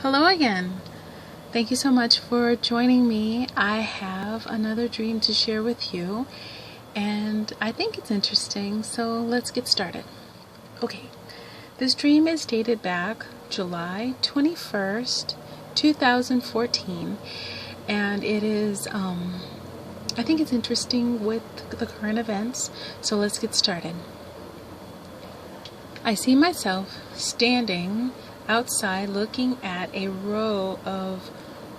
Hello again. Thank you so much for joining me. I have another dream to share with you, and I think it's interesting, so let's get started. Okay, this dream is dated back July 21st, 2014, and it is, I think it's interesting with the current events, so let's get started. I see myself standing outside looking at a row of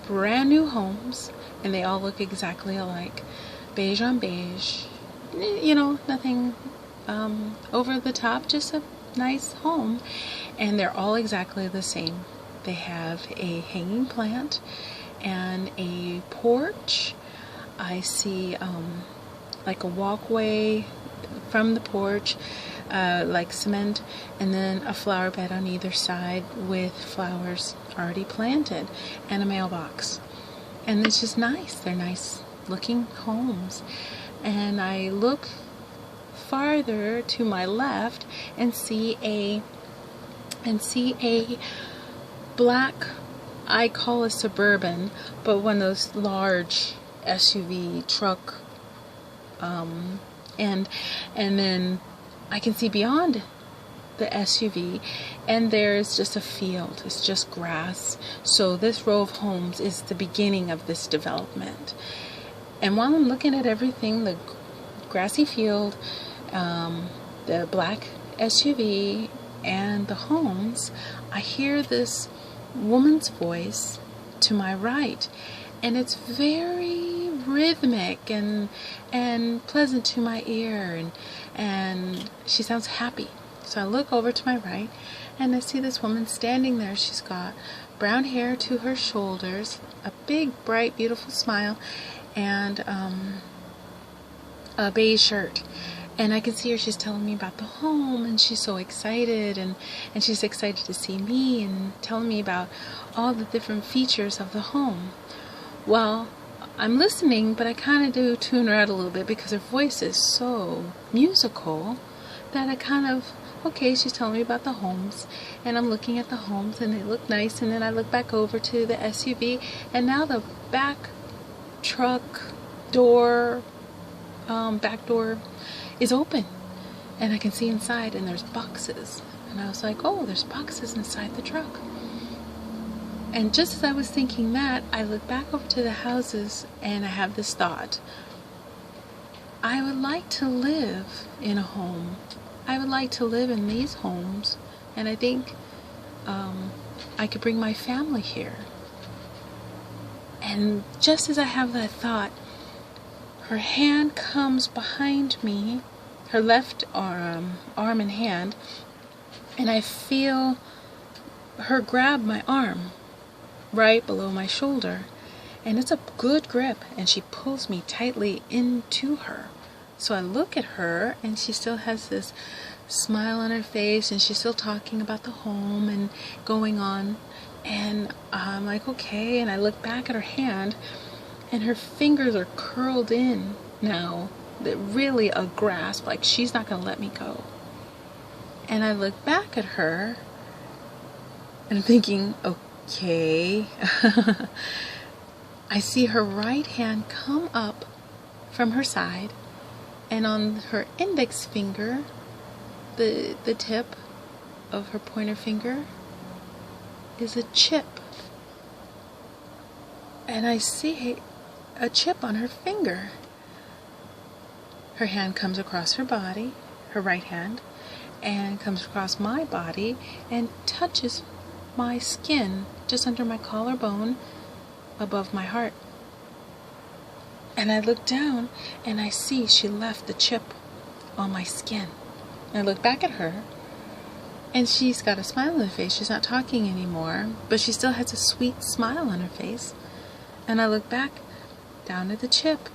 brand new homes, and they all look exactly alike. Beige on beige. Nothing over the top, just a nice home. And they're all exactly the same. They have a hanging plant and a porch. I see like a walkway from the porch, like cement, and then a flower bed on either side with flowers already planted, and a mailbox. And it's just nice. They're nice looking homes. And I look farther to my left and see a black, I call a Suburban, but one of those large SUV truck, and then I can see beyond the SUV, and there's just a field. It's just grass. So this row of homes is the beginning of this development. And while I'm looking at everything, the grassy field, the black SUV, and the homes, I hear this woman's voice to my right, and it's very rhythmic and pleasant to my ear, and she sounds happy. So I look over to my right, and I see this woman standing there. She's got brown hair to her shoulders, a big, bright, beautiful smile, and a beige shirt. And I can see her, she's telling me about the home, and she's so excited, and she's excited to see me, and telling me about all the different features of the home. Well, I'm listening, but I kind of do tune her out a little bit because her voice is so musical that I kind of, okay, she's telling me about the homes, and I'm looking at the homes, and they look nice, and then I look back over to the SUV, and now the back truck door, back door is open, and I can see inside, and there's boxes, and I was like, oh, there's boxes inside the truck. And just as I was thinking that, I look back over to the houses, and I have this thought. I would like to live in a home. I would like to live in these homes, and I think I could bring my family here. And just as I have that thought, her hand comes behind me, her left arm and hand, and I feel her grab my arm right below my shoulder, and it's a good grip, and she pulls me tightly into her. So I look at her, and she still has this smile on her face, and she's still talking about the home and going on, and I'm like, okay. And I look back at her hand, and her fingers are curled in now, that really a grasp, like she's not going to let me go. And I look back at her, and I'm thinking, okay. I see her right hand come up from her side, and on her index finger, the tip of her pointer finger, is a chip. And I see a chip on her finger. Her hand comes across her body, her right hand, and comes across my body and touches my skin just under my collarbone above my heart. And I look down, and I see she left the chip on my skin. And I look back at her, and she's got a smile on her face. She's not talking anymore, but she still has a sweet smile on her face. And I look back down at the chip.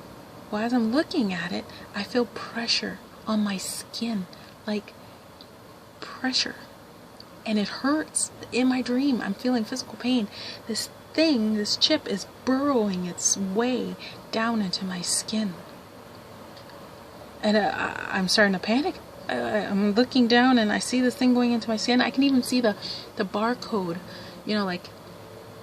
Well, as I'm looking at it, I feel pressure on my skin, like pressure. And it hurts. In my dream, I'm feeling physical pain. This chip is burrowing its way down into my skin. And I'm starting to panic. I'm looking down, and I see this thing going into my skin. I can even see the barcode, like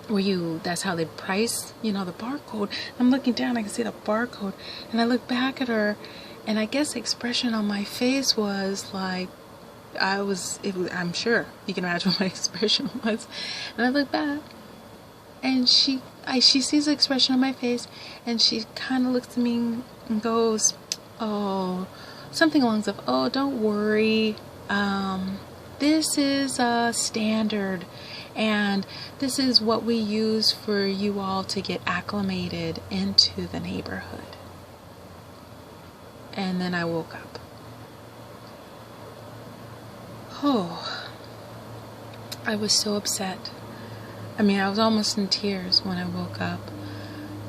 that's how they price, the barcode. I'm looking down, I can see the barcode, and I look back at her, and I guess the expression on my face was like, I'm sure you can imagine what my expression was. And I look back, and she sees the expression on my face, and she kind of looks at me and goes, oh, something along the lines of, oh, don't worry, this is a standard, and this is what we use for you all to get acclimated into the neighborhood. And then I woke up. Oh, I was so upset. I mean, I was almost in tears when I woke up,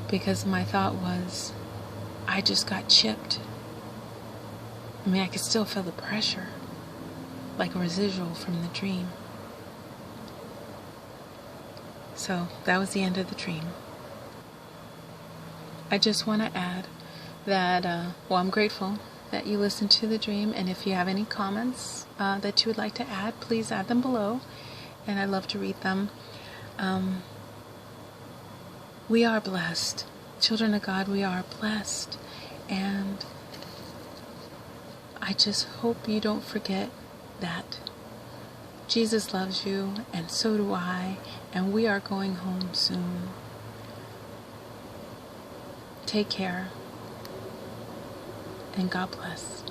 because my thought was, I just got chipped. I mean, I could still feel the pressure, like a residual from the dream. So that was the end of the dream. I just want to add that, I'm grateful that you listened to the dream, and if you have any comments that you would like to add, please add them below, and I love to read them. We are blessed. Children of God, we are blessed, and I just hope you don't forget that Jesus loves you, and so do I, and we are going home soon. Take care, and God bless.